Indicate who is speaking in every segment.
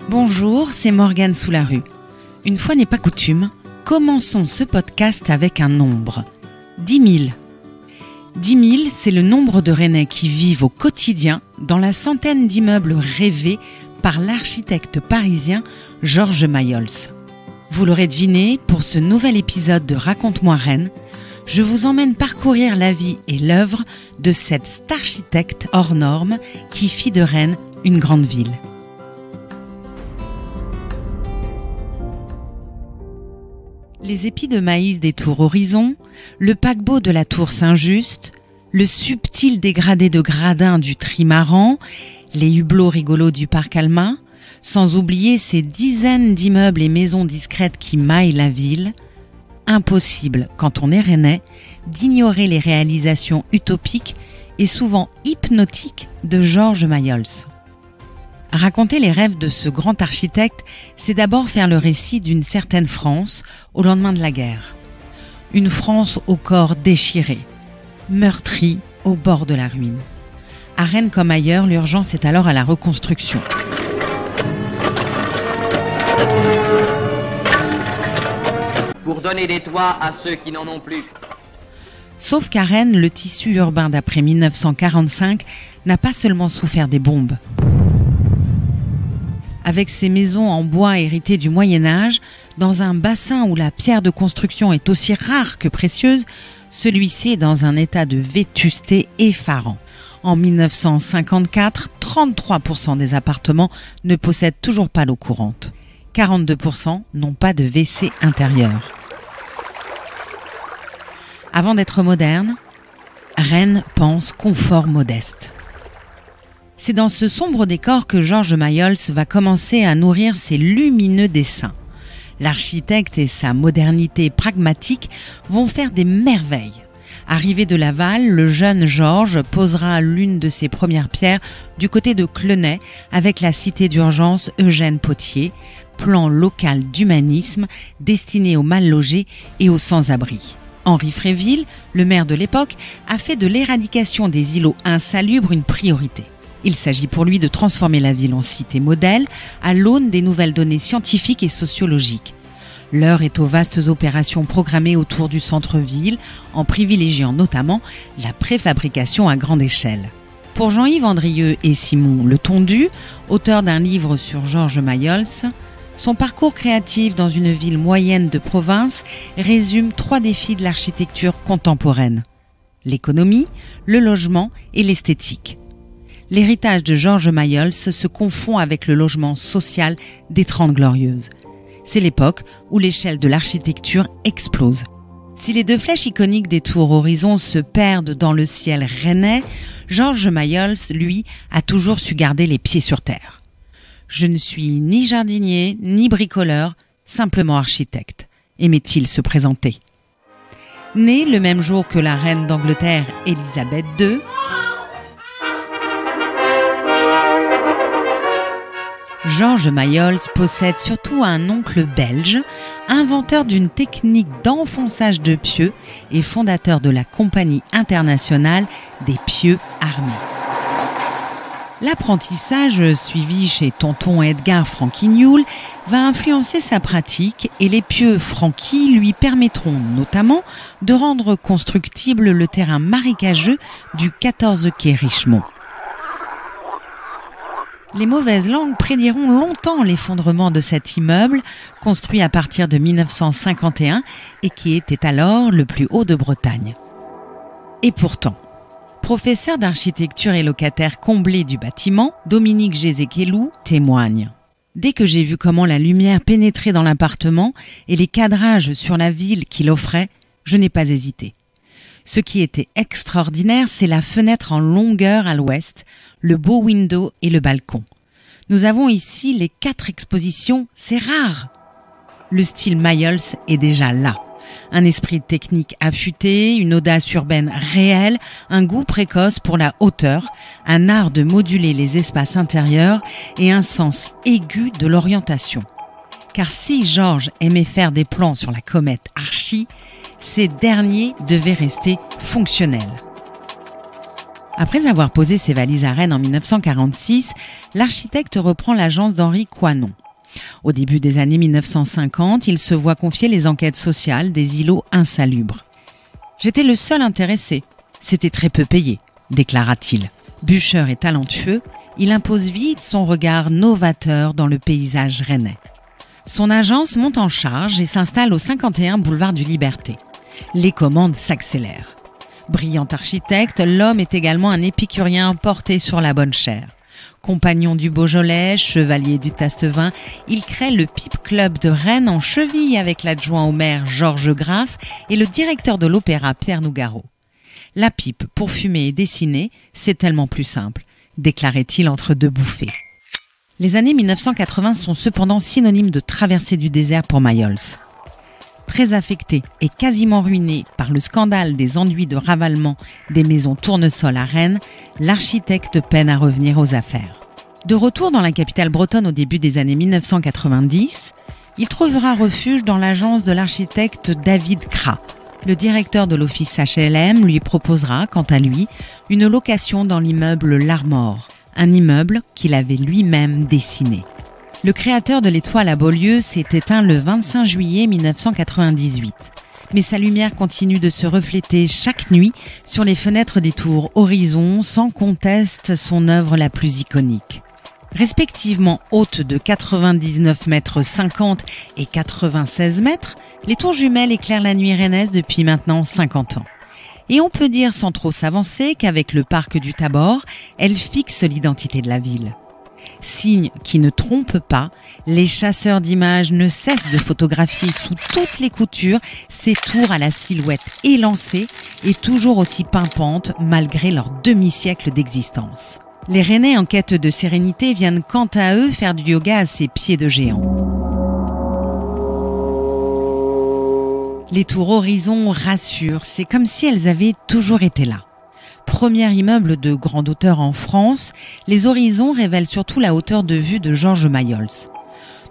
Speaker 1: Bonjour, c'est Morgane Soularue. Une fois n'est pas coutume, commençons ce podcast avec un nombre. 10 000. 10 000, c'est le nombre de Rennais qui vivent au quotidien dans la centaine d'immeubles rêvés par l'architecte parisien Georges Mayols. Vous l'aurez deviné, pour ce nouvel épisode de Raconte-moi Rennes, je vous emmène parcourir la vie et l'œuvre de cet architecte hors norme qui fit de Rennes une grande ville. Les épis de maïs des tours Horizon, le paquebot de la tour Saint-Just, le subtil dégradé de gradins du trimaran, les hublots rigolos du parc Alma, sans oublier ces dizaines d'immeubles et maisons discrètes qui maillent la ville, impossible, quand on est rennais, d'ignorer les réalisations utopiques et souvent hypnotiques de Georges Mayols. Raconter les rêves de ce grand architecte, c'est d'abord faire le récit d'une certaine France au lendemain de la guerre. Une France au corps déchiré, meurtrie au bord de la ruine. À Rennes comme ailleurs, l'urgence est alors à la reconstruction.
Speaker 2: Pour donner des toits à ceux qui n'en ont plus.
Speaker 1: Sauf qu'à Rennes, le tissu urbain d'après 1945 n'a pas seulement souffert des bombes. Avec ses maisons en bois héritées du Moyen-Âge, dans un bassin où la pierre de construction est aussi rare que précieuse, celui-ci est dans un état de vétusté effarant. En 1954, 33% des appartements ne possèdent toujours pas l'eau courante. 42% n'ont pas de WC intérieur. Avant d'être moderne, Rennes pense confort modeste. C'est dans ce sombre décor que Georges Mayols va commencer à nourrir ses lumineux dessins. L'architecte et sa modernité pragmatique vont faire des merveilles. Arrivé de Laval, le jeune Georges posera l'une de ses premières pierres du côté de Clenay avec la cité d'urgence Eugène Pottier, plan local d'humanisme destiné aux mal logés et aux sans-abri. Henri Fréville, le maire de l'époque, a fait de l'éradication des îlots insalubres une priorité. Il s'agit pour lui de transformer la ville en cité modèle à l'aune des nouvelles données scientifiques et sociologiques. L'heure est aux vastes opérations programmées autour du centre-ville, en privilégiant notamment la préfabrication à grande échelle. Pour Jean-Yves Andrieux et Simon Le Tondu, auteurs d'un livre sur Georges Mayols, son parcours créatif dans une ville moyenne de province résume 3 défis de l'architecture contemporaine: l'économie, le logement et l'esthétique. L'héritage de Georges Mayols se confond avec le logement social des 30 Glorieuses. C'est l'époque où l'échelle de l'architecture explose. Si les 2 flèches iconiques des tours Horizon se perdent dans le ciel rennais, Georges Mayols, lui, a toujours su garder les pieds sur terre. Je ne suis ni jardinier, ni bricoleur, simplement architecte, aimait-il se présenter. Né le même jour que la reine d'Angleterre Élisabeth II, Georges Mayols possède surtout un oncle belge, inventeur d'une technique d'enfonçage de pieux et fondateur de la Compagnie internationale des pieux armés. L'apprentissage suivi chez tonton Edgar Franquignoul va influencer sa pratique et les pieux Franqui lui permettront notamment de rendre constructible le terrain marécageux du 14 quai Richemont. Les mauvaises langues prédiront longtemps l'effondrement de cet immeuble, construit à partir de 1951 et qui était alors le plus haut de Bretagne. Et pourtant, professeur d'architecture et locataire comblé du bâtiment, Dominique Gézéquelou témoigne. Dès que j'ai vu comment la lumière pénétrait dans l'appartement et les cadrages sur la ville qu'il offrait, je n'ai pas hésité. Ce qui était extraordinaire, c'est la fenêtre en longueur à l'ouest, le beau window et le balcon. Nous avons ici les 4 expositions, c'est rare. Le style Mayols est déjà là. Un esprit technique affûté, une audace urbaine réelle, un goût précoce pour la hauteur, un art de moduler les espaces intérieurs et un sens aigu de l'orientation. Car si Georges aimait faire des plans sur la comète Archie, ces derniers devaient rester fonctionnels. Après avoir posé ses valises à Rennes en 1946, l'architecte reprend l'agence d'Henri Coinon. Au début des années 1950, il se voit confier les enquêtes sociales des îlots insalubres. « J'étais le seul intéressé. C'était très peu payé », déclara-t-il. Bûcheur et talentueux, il impose vite son regard novateur dans le paysage rennais. Son agence monte en charge et s'installe au 51 boulevard du Liberté. Les commandes s'accélèrent. Brillant architecte, l'homme est également un épicurien porté sur la bonne chair. Compagnon du Beaujolais, chevalier du Tastevin, il crée le Pipe Club de Rennes en cheville avec l'adjoint au maire Georges Graff et le directeur de l'opéra Pierre Nougaro. La pipe pour fumer et dessiner, c'est tellement plus simple, déclarait-il entre deux bouffées. Les années 1980 sont cependant synonymes de traversée du désert pour Mayol. Très affecté et quasiment ruiné par le scandale des enduits de ravalement des maisons Tournesol à Rennes, l'architecte peine à revenir aux affaires. De retour dans la capitale bretonne au début des années 1990, il trouvera refuge dans l'agence de l'architecte David Cras. Le directeur de l'office HLM lui proposera, quant à lui, une location dans l'immeuble L'Armor, un immeuble qu'il avait lui-même dessiné. Le créateur de l'étoile à Beaulieu s'est éteint le 25 juillet 1998. Mais sa lumière continue de se refléter chaque nuit sur les fenêtres des tours Horizon, sans conteste son œuvre la plus iconique. Respectivement hautes de 99 mètres 50 et 96 mètres, les tours jumelles éclairent la nuit rennaise depuis maintenant 50 ans. Et on peut dire sans trop s'avancer qu'avec le parc du Tabor, elles fixent l'identité de la ville. Signe qui ne trompe pas, les chasseurs d'images ne cessent de photographier sous toutes les coutures ces tours à la silhouette élancée et toujours aussi pimpantes malgré leur demi-siècle d'existence. Les Rennais en quête de sérénité viennent quant à eux faire du yoga à ces pieds de géants. Les tours Horizon rassurent, c'est comme si elles avaient toujours été là. Premier immeuble de grande hauteur en France, les Horizons révèlent surtout la hauteur de vue de Georges Mayol.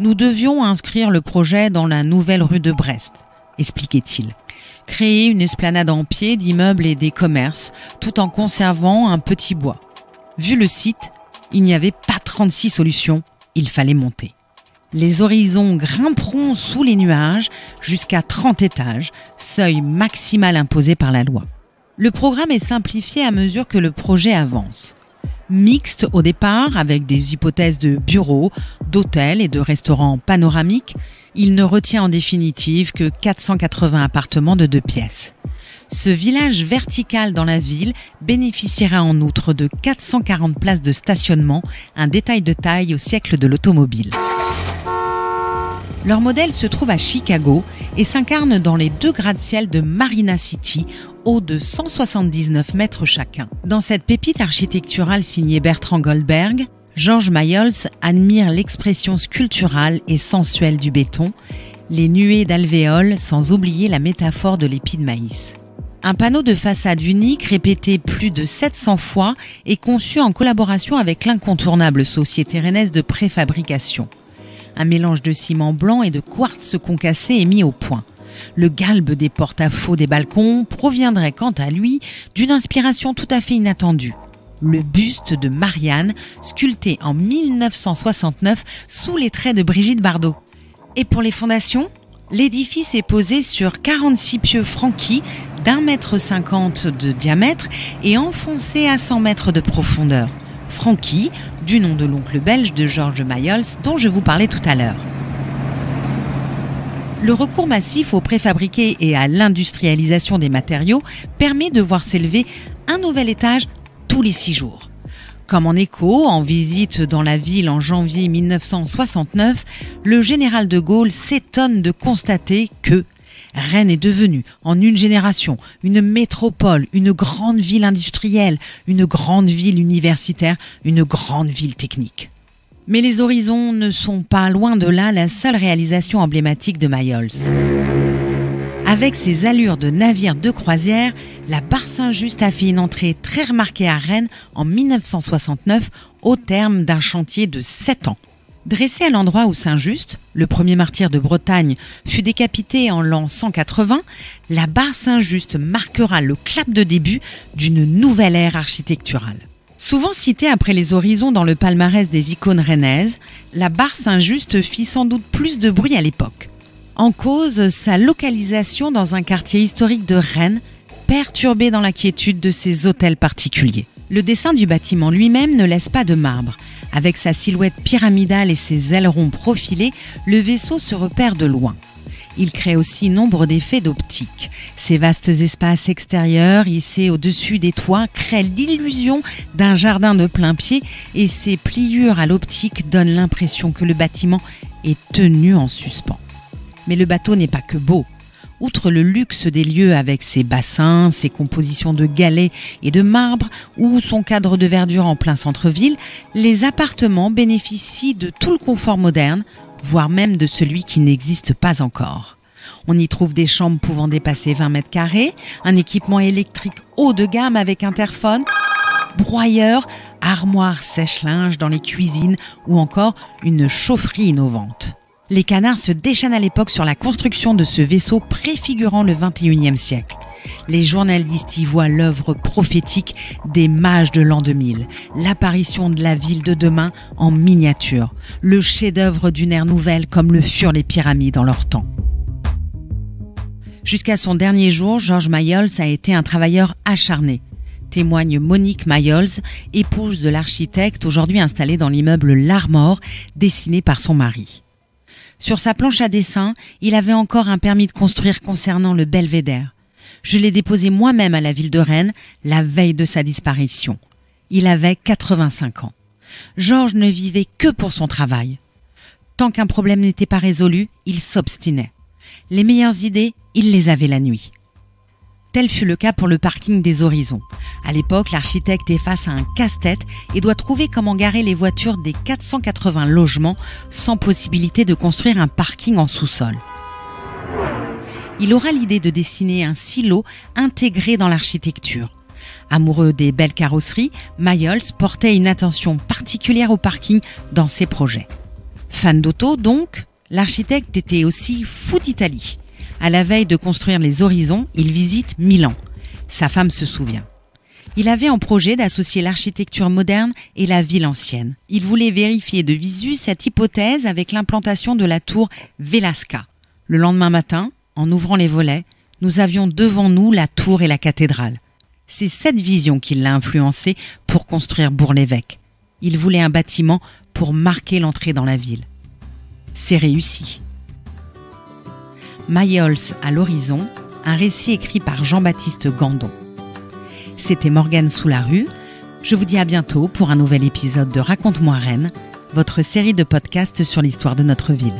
Speaker 1: Nous devions inscrire le projet dans la nouvelle rue de Brest, expliquait-il. Créer une esplanade en pied d'immeubles et des commerces, tout en conservant un petit bois. Vu le site, il n'y avait pas 36 solutions, il fallait monter. Les Horizons grimperont sous les nuages jusqu'à 30 étages, seuil maximal imposé par la loi. Le programme est simplifié à mesure que le projet avance. Mixte au départ, avec des hypothèses de bureaux, d'hôtels et de restaurants panoramiques, il ne retient en définitive que 480 appartements de 2 pièces. Ce village vertical dans la ville bénéficiera en outre de 440 places de stationnement, un détail de taille au siècle de l'automobile. Leur modèle se trouve à Chicago et s'incarne dans les 2 gratte-ciel de Marina City, hauts de 179 mètres chacun. Dans cette pépite architecturale signée Bertrand Goldberg, Georges Mayol admire l'expression sculpturale et sensuelle du béton, les nuées d'alvéoles sans oublier la métaphore de l'épi de maïs. Un panneau de façade unique répété plus de 700 fois est conçu en collaboration avec l'incontournable société rennaise de préfabrication. Un mélange de ciment blanc et de quartz concassé est mis au point. Le galbe des porte-à-faux des balcons proviendrait quant à lui d'une inspiration tout à fait inattendue. Le buste de Marianne, sculpté en 1969 sous les traits de Brigitte Bardot. Et pour les fondations, l'édifice est posé sur 46 pieux franquis d'1,50 m de diamètre et enfoncés à 100 mètres de profondeur. Franquis, du nom de l'oncle belge de Georges Mayol dont je vous parlais tout à l'heure. Le recours massif au préfabriqué et à l'industrialisation des matériaux permet de voir s'élever un nouvel étage tous les 6 jours. Comme en écho, en visite dans la ville en janvier 1969, le général de Gaulle s'étonne de constater que Rennes est devenue, en une génération, une métropole, une grande ville industrielle, une grande ville universitaire, une grande ville technique. Mais les Horizons ne sont pas loin de là la seule réalisation emblématique de Mayol. Avec ses allures de navire de croisière, la Barre Saint-Just a fait une entrée très remarquée à Rennes en 1969 au terme d'un chantier de 7 ans. Dressée à l'endroit où Saint-Just, le premier martyr de Bretagne, fut décapité en l'an 180, la barre Saint-Just marquera le clap de début d'une nouvelle ère architecturale. Souvent citée après les horizons dans le palmarès des icônes rennaises, la barre Saint-Just fit sans doute plus de bruit à l'époque. En cause, sa localisation dans un quartier historique de Rennes, perturbé dans la quiétude de ses hôtels particuliers. Le dessin du bâtiment lui-même ne laisse pas de marbre. Avec sa silhouette pyramidale et ses ailerons profilés, le vaisseau se repère de loin. Il crée aussi nombre d'effets d'optique. Ces vastes espaces extérieurs, hissés au-dessus des toits, créent l'illusion d'un jardin de plein pied et ses pliures à l'optique donnent l'impression que le bâtiment est tenu en suspens. Mais le bateau n'est pas que beau. Outre le luxe des lieux avec ses bassins, ses compositions de galets et de marbre ou son cadre de verdure en plein centre-ville, les appartements bénéficient de tout le confort moderne, voire même de celui qui n'existe pas encore. On y trouve des chambres pouvant dépasser 20 mètres carrés, un équipement électrique haut de gamme avec interphone, broyeur, armoire sèche-linge dans les cuisines ou encore une chaufferie innovante. Les canards se déchaînent à l'époque sur la construction de ce vaisseau préfigurant le XXIe siècle. Les journalistes y voient l'œuvre prophétique des mages de l'an 2000, l'apparition de la ville de demain en miniature, le chef-d'œuvre d'une ère nouvelle comme le furent les pyramides en leur temps. Jusqu'à son dernier jour, Georges Mayols a été un travailleur acharné. Témoigne Monique Mayols, épouse de l'architecte aujourd'hui installé dans l'immeuble l'Armor, dessiné par son mari. Sur sa planche à dessin, il avait encore un permis de construire concernant le Belvédère. Je l'ai déposé moi-même à la ville de Rennes la veille de sa disparition. Il avait 85 ans. Georges ne vivait que pour son travail. Tant qu'un problème n'était pas résolu, il s'obstinait. Les meilleures idées, il les avait la nuit. Tel fut le cas pour le parking des Horizons. À l'époque, l'architecte est face à un casse-tête et doit trouver comment garer les voitures des 480 logements sans possibilité de construire un parking en sous-sol. Il aura l'idée de dessiner un silo intégré dans l'architecture. Amoureux des belles carrosseries, Mayols portait une attention particulière au parking dans ses projets. Fan d'auto donc, l'architecte était aussi fou d'Italie. À la veille de construire les Horizons, il visite Milan. Sa femme se souvient. Il avait en projet d'associer l'architecture moderne et la ville ancienne. Il voulait vérifier de visu cette hypothèse avec l'implantation de la tour Velasca. Le lendemain matin, en ouvrant les volets, nous avions devant nous la tour et la cathédrale. C'est cette vision qui l'a influencé pour construire Bourg-l'Évêque. Il voulait un bâtiment pour marquer l'entrée dans la ville. C'est réussi. Mayols à l'horizon, un récit écrit par Jean-Baptiste Gandon. C'était Morgane Soularue. Je vous dis à bientôt pour un nouvel épisode de Raconte-moi Rennes, votre série de podcasts sur l'histoire de notre ville.